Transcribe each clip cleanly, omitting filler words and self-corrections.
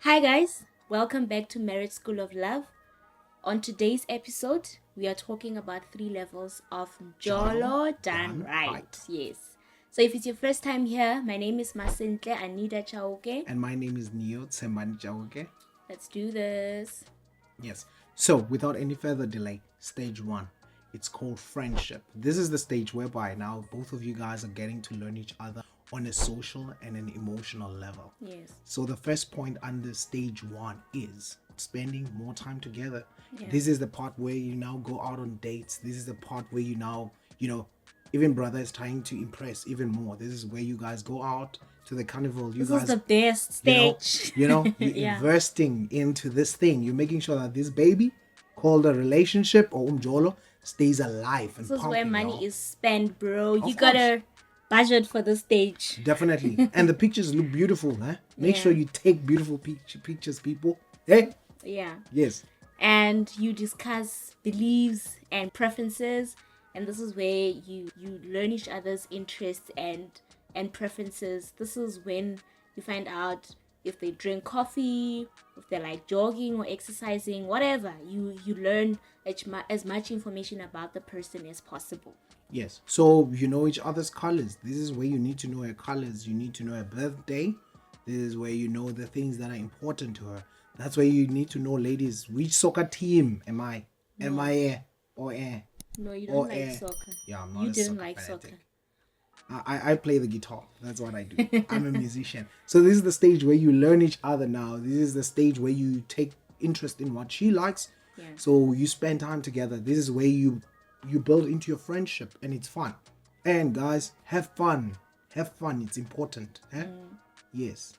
Hi, guys. Welcome back to Merit School of Love. On today's episode, we are talking about 3 levels of Mjolo done right. Yes. So, if it's your first time here, my name is Masentle Anita Chauke. And my name is Neo Tsembani Chauke. Let's do this. Yes. So, without any further delay, stage 1. It's called friendship. This is the stage whereby now both of you guys are getting to learn each other on a social and an emotional level. Yes. So, the first point under stage 1 is spending more time together. Yeah. This is the part where you now go out on dates. This is the part where you now, even brother is trying to impress even more. This is where you guys go out to the carnival. This is the best stage. You're Yeah. investing into this thing. You're making sure that this baby, called a relationship or Mjolo, stays alive. And This is where money y'all. is spent, bro. You course. gotta budget for the stage. Definitely. And the pictures look beautiful, huh? Make Yeah. sure you take beautiful pictures, people. Hey? Yeah. Yes. And you discuss beliefs and preferences, and this is where you learn each other's interests and preferences. This is when you find out if they drink coffee, if they like jogging or exercising, whatever. You learn as much information about the person as possible. Yes. So you know each other's colors. This is where you need to know her colors. You need to know her birthday. This is where you know the things that are important to her. That's where you need to know, ladies, which soccer team am I? Am I a or a? No, you don't Or like soccer. Yeah, I'm not You a didn't soccer like fanatic. soccer. I play the guitar. That's what I do. I'm a musician. So this is the stage where you learn each other now. This is the stage where you take interest in what she likes. Yeah. So you spend time together. This is where you build into your friendship, and it's fun. And guys, have fun. Have fun. It's important. Eh? Yes.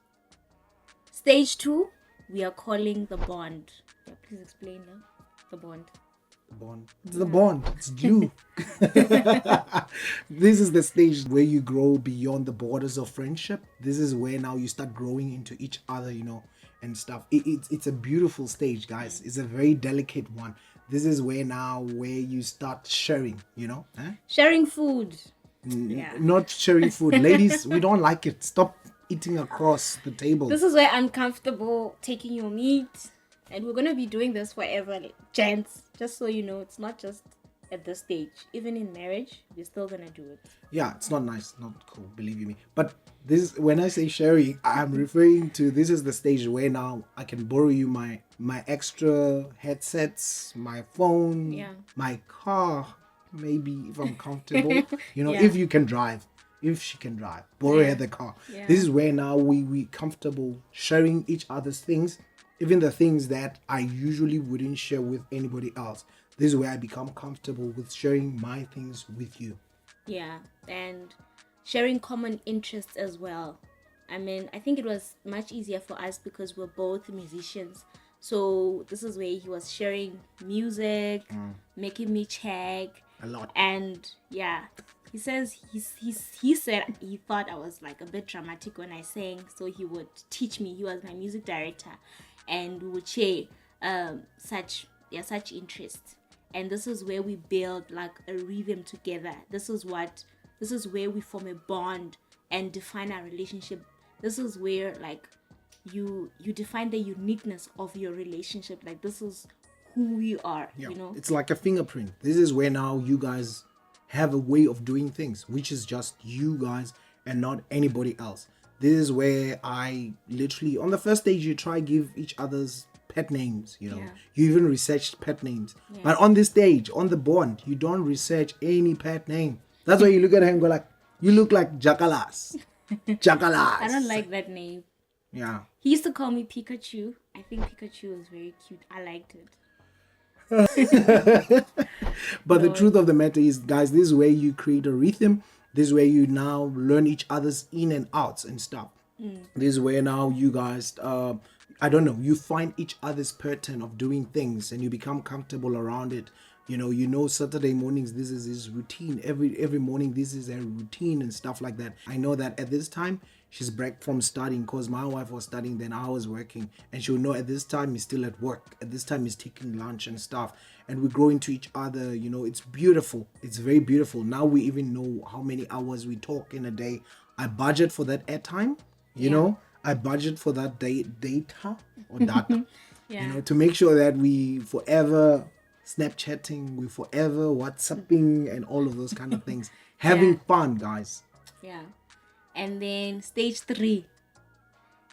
Stage 2, we are calling the bond. Yeah, please explain the bond. Bond. It's the bond. It's glue. This is the stage where you grow beyond the borders of friendship. This is where now you start growing into each other, and stuff. It's a beautiful stage, guys. It's a very delicate one. This is where you start sharing, huh? Sharing food. Yeah. Not sharing food. Ladies, we don't like it. Stop eating across the table. This is where I'm comfortable taking your meat. And we're going to be doing this forever, gents. Just so you know, it's not just at this stage. Even in marriage, we're still going to do it. Yeah, it's not nice, not cool, believe you me. But this, when I say sharing, I'm referring to, this is the stage where now I can borrow you my extra headsets, my phone, Yeah. my car, maybe if I'm comfortable, Yeah. if you can drive. If she can drive, borrow her the car. Yeah. This is where now we comfortable sharing each other's things, even the things that I usually wouldn't share with anybody else. This is where I become comfortable with sharing my things with you. Yeah. And sharing common interests as well. I mean, I think it was much easier for us because we're both musicians. So this is where he was sharing music, making me check. A lot. And yeah, he says he said he thought I was like a bit dramatic when I sang, so he would teach me. He was my music director, and we would share such interests. And this is where we build like a rhythm together. This is where we form a bond and define our relationship. This is where like you define the uniqueness of your relationship. Like this is who we are. Yeah, it's like a fingerprint. This is where now you guys have a way of doing things, which is just you guys and not anybody else. This is where I literally, on the first stage, you try give each other's pet names, You even researched pet names. Yeah. But on this stage, on the bond, you don't research any pet name. That's why you look at him and go like, you look like Jakalas. Jakalas. I don't like that name. Yeah. He used to call me Pikachu. I think Pikachu was very cute. I liked it. But the truth of the matter is, guys, this is where you create a rhythm. This is where you now learn each other's in and outs and stuff. This is where now you guys, you find each other's pattern of doing things and you become comfortable around it. Saturday mornings, this is his routine. Every morning, this is a routine and stuff like that. I know that at this time, she's back from studying because my wife was studying, then I was working. And she'll know at this time, he's still at work. At this time, he's taking lunch and stuff. And we grow into each other, it's beautiful. It's very beautiful. Now we even know how many hours we talk in a day. I budget for that airtime, you know. I budget for that data or data, Yeah. to make sure that we forever Snapchatting, we forever WhatsApping, and all of those kind of things. Yeah. Having fun, guys. Yeah. And then stage 3.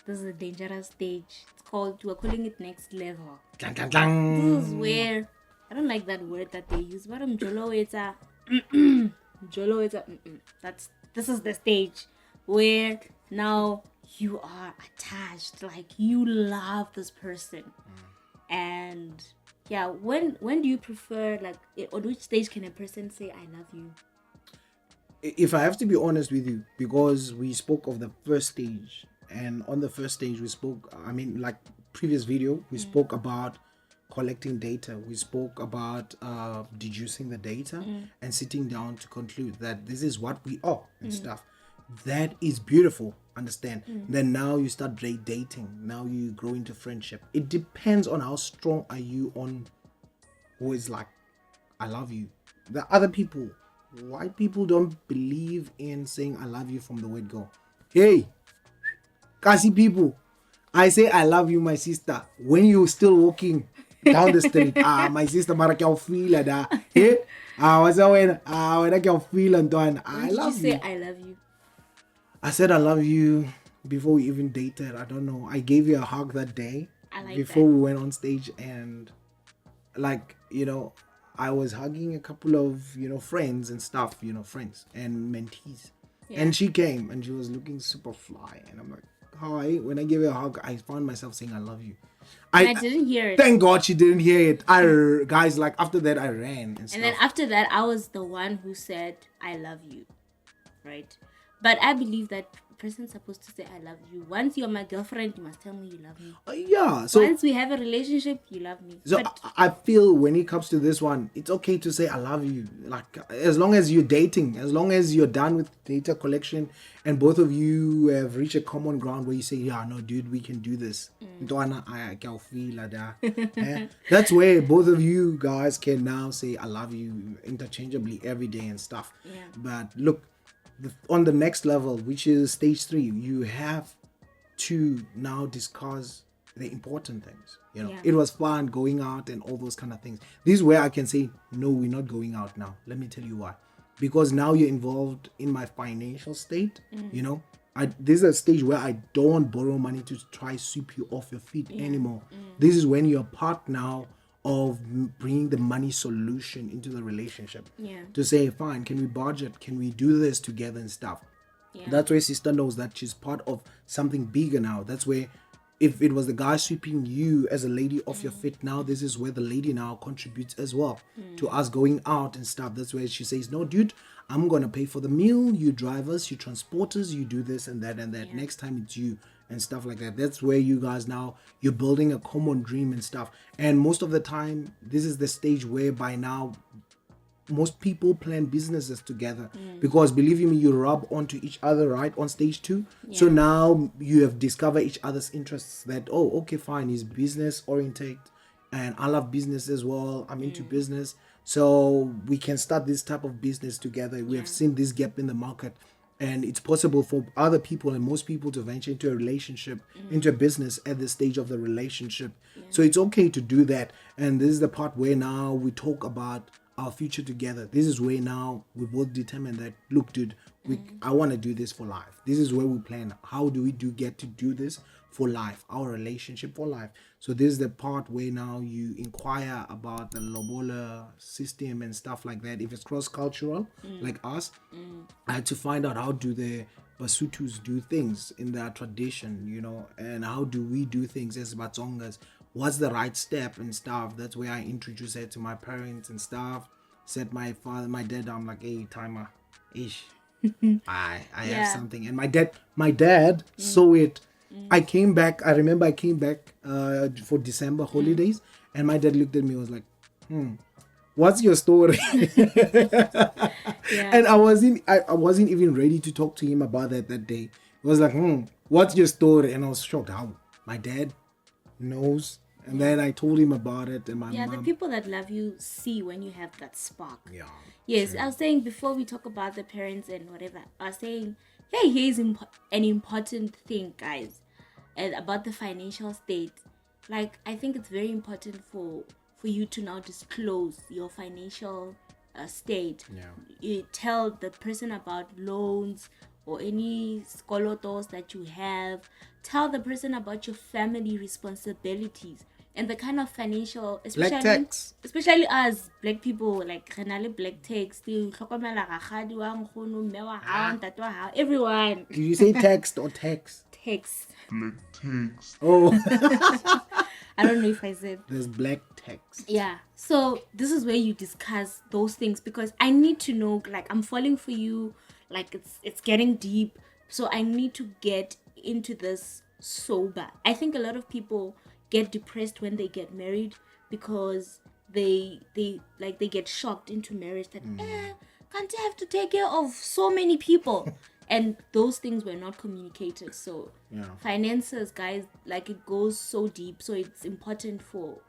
This is a dangerous stage. We're calling it next level. Clang, clang, This is clang. where, I don't like that word that they use, but Mjolo it's a Mjolo it's a this is the stage where now you are attached, like you love this person. And yeah, when do you prefer, like, on which stage can a person say I love you? If I have to be honest with you, because we spoke of the first stage, and on the first stage we spoke, I mean, like previous video, we spoke about collecting data, we spoke about deducing the data and sitting down to conclude that this is what we are and stuff. That is beautiful, understand. Then now you start dating, now you grow into friendship. It depends on how strong are you on who is like, I love you. The other people, white people don't believe in saying I love you from the word go. Hey, Kasi people, I say I love you, my sister, when you still walking down the street. My sister, mara kya feel da. Hey, when I can feel and done. When I did you love say you. I love you? I said I love you before we even dated. I don't know. I gave you a hug that day I like before that. we went on stage, and like, I was hugging a couple of, friends and stuff, friends and mentees. Yeah. And she came and she was looking super fly. And I'm like, hi. When I gave her a hug, I found myself saying, I love you. And I didn't hear it. Thank God she didn't hear it. Guys, like after that, I ran and And stuff. then after that, I was the one who said, I love you. Right? But I believe that person's supposed to say, I love you. Once you're my girlfriend, you must tell me you love me. Yeah. So Once we have a relationship, you love me. So But I feel when it comes to this one, it's okay to say I love you. Like, as long as you're dating, as long as you're done with data collection, and both of you have reached a common ground where you say, yeah, no, dude, we can do this. I can feel like that. That's where both of you guys can now say I love you interchangeably every day and stuff. Yeah. But look, on the next level, which is stage 3, you have to now discuss the important things. Yeah. It was fun going out and all those kind of things. This is where I can say, no, we're not going out now. Let me tell you why. Because now you're involved in my financial state. This is a stage where I don't borrow money to try sweep you off your feet anymore. This is when you're part now of bringing the money solution into the relationship. Yeah. To say, fine, can we budget? Can we do this together and stuff? Yeah. That's where sister knows that she's part of something bigger now. That's where, if it was the guy sweeping you as a lady off your feet, now this is where the lady now contributes as well to us going out and stuff. That's where she says, no, dude, I'm gonna pay for the meal, you drive us, you transport us, you do this and that and that. Next time it's you and stuff like that. That's where you guys now, you're building a common dream and stuff. And most of the time, this is the stage where by now most people plan businesses together, because believe you me, you rub onto each other right on stage 2. So now you have discovered each other's interests, that, oh, okay, fine, he's business oriented and I love business as well, I'm into business, so we can start this type of business together. We have seen this gap in the market, and it's possible for other people and most people to venture into a relationship, into a business at this stage of the relationship. So it's okay to do that. And this is the part where now we talk about our future together. This is where now we both determine that, look, dude, I want to do this for life. This is where we plan. How do we get to do this for life, our relationship for life? So this is the part where now you inquire about the lobola system and stuff like that. If it's cross-cultural, like us, I had to find out how do the Basutus do things in their tradition, and how do we do things as Batsongas. What's the right step and stuff. That's where I introduced her to my parents and stuff. Said my father, my dad, I'm like, hey, timer, ish. I have something. And my dad saw it. I came back. I remember I came back for December holidays, and my dad looked at me and was like, what's your story? And I wasn't even ready to talk to him about that day. It was like, what's your story? And I was shocked how my dad knows. And then I told him about it, and my mom. The people that love you see when you have that spark. Yeah. Yes, true. I was saying before we talk about the parents and whatever, I was saying, hey, here's an important thing, guys. and about the financial state, like I think it's very important for you to now disclose your financial state. You tell the person about loans or any skolotos that you have. Tell the person about your family responsibilities and the kind of financial, Black tax. especially as black people, like renale black tax, the hlokomela rakgadi wa nkgono, mme wa hao, ntate wa hao, everyone. Did you say text or text? Tax. Black text. Oh, I don't know if I said. there's black text. Yeah. So this is where you discuss those things, because I need to know, like, I'm falling for you, like it's getting deep. So I need to get into this sober. I think a lot of people get depressed when they get married because they get shocked into marriage that can't I have to take care of so many people? And those things were not communicated. So finances, guys, like, it goes so deep. So it's important for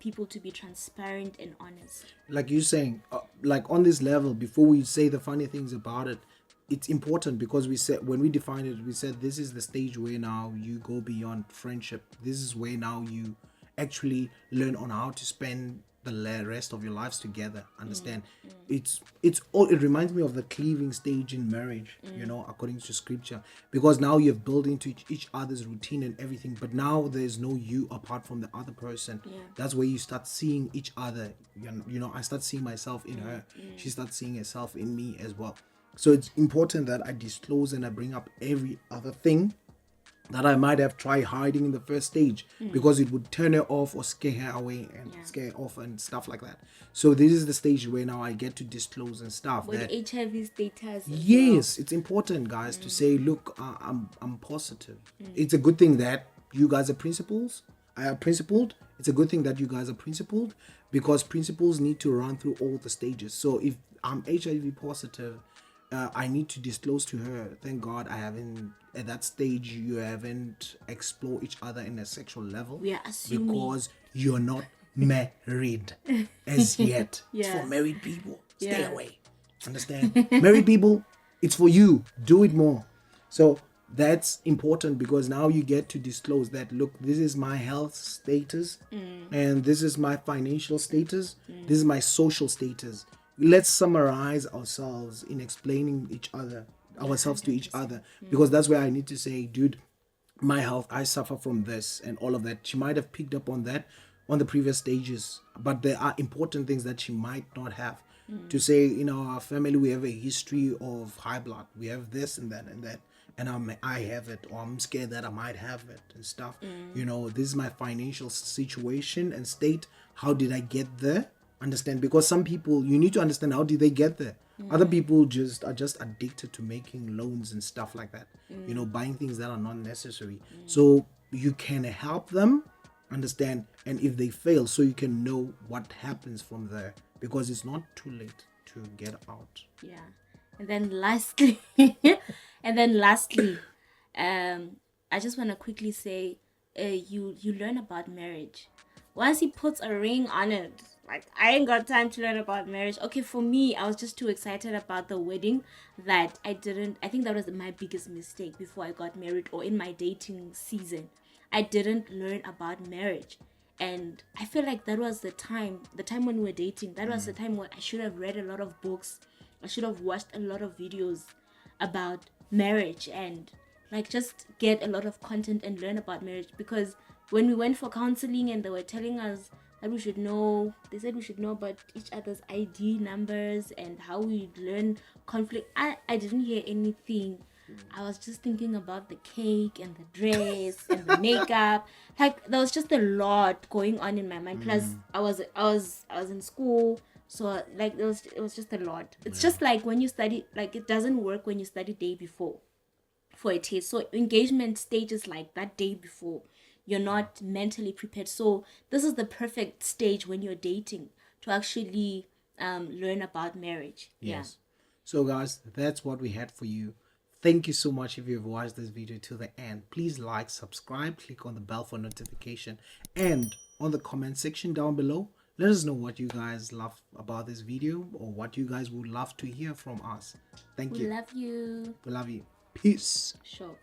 people to be transparent and honest. Like you're saying, like on this level, before we say the funny things about it, it's important because we said, when we defined it, we said this is the stage where now you go beyond friendship. This is where now you actually learn on how to spend the rest of your lives together. Understand? It's all. It reminds me of the cleaving stage in marriage. You know, according to scripture, because now you've built into each other's routine and everything. But now there's no you apart from the other person. That's where you start seeing each other. You know, I start seeing myself in her. She starts seeing herself in me as well. So it's important that I disclose and I bring up every other thing that I might have tried hiding in the first stage, because it would turn her off or scare her away and scare her off and stuff like that. So this is the stage where now I get to disclose and stuff. With that, HIV status. yes, it's important, guys, to say, look, I'm positive. It's a good thing that you guys are principled. It's a good thing that you guys are principled, because principles need to run through all the stages. So if I'm HIV positive, I need to disclose to her. Thank God I haven't, at that stage, you haven't explored each other in a sexual level. We are assuming. Because you're not married as yet. It's Yeah. for married people. Stay Yeah. away. Understand? Married people, it's for you. Do it more. So that's important, because now you get to disclose that, look, this is my health status, and this is my financial status, this is my social status. Let's summarize ourselves in explaining ourselves to each other, because that's where I need to say, dude, my health, I suffer from this and all of that. She might have picked up on that on the previous stages, but there are important things that she might not have. To say, in our family, we have a history of high blood. We have this and that and that. And I have it, or I'm scared that I might have it and stuff. You know, this is my financial situation and state. How did I get there? Understand? Because some people, you need to understand, how did they get there? Other people are just addicted to making loans and stuff like that. You know, buying things that are not necessary. So you can help them understand, and if they fail, so you can know what happens from there, because it's not too late to get out. Yeah. And then lastly, I just want to quickly say, you learn about marriage. Once he puts a ring on it, like, I ain't got time to learn about marriage. Okay, for me, I was just too excited about the wedding that I think that was my biggest mistake before I got married, or in my dating season. I didn't learn about marriage. And I feel like that was the time when we were dating, that was the time when I should have read a lot of books. I should have watched a lot of videos about marriage, and like just get a lot of content and learn about marriage. Because when we went for counseling and they were telling us that they said we should know about each other's ID numbers and how we learn conflict, I didn't hear anything. I was just thinking about the cake and the dress and the makeup. Like, there was just a lot going on in my mind. Plus, I was in school, so like it was just a lot. It's just like when you study, like, it doesn't work when you study day before for a test. So engagement stages, like that day before, you're not mentally prepared. So this is the perfect stage when you're dating to actually learn about marriage. Yes. So guys, that's what we had for you. Thank you so much if you've watched this video to the end. Please like, subscribe, click on the bell for notification, and on the comment section down below, let us know what you guys love about this video, or what you guys would love to hear from us. Thank you. We love you. We love you. Peace. Sure.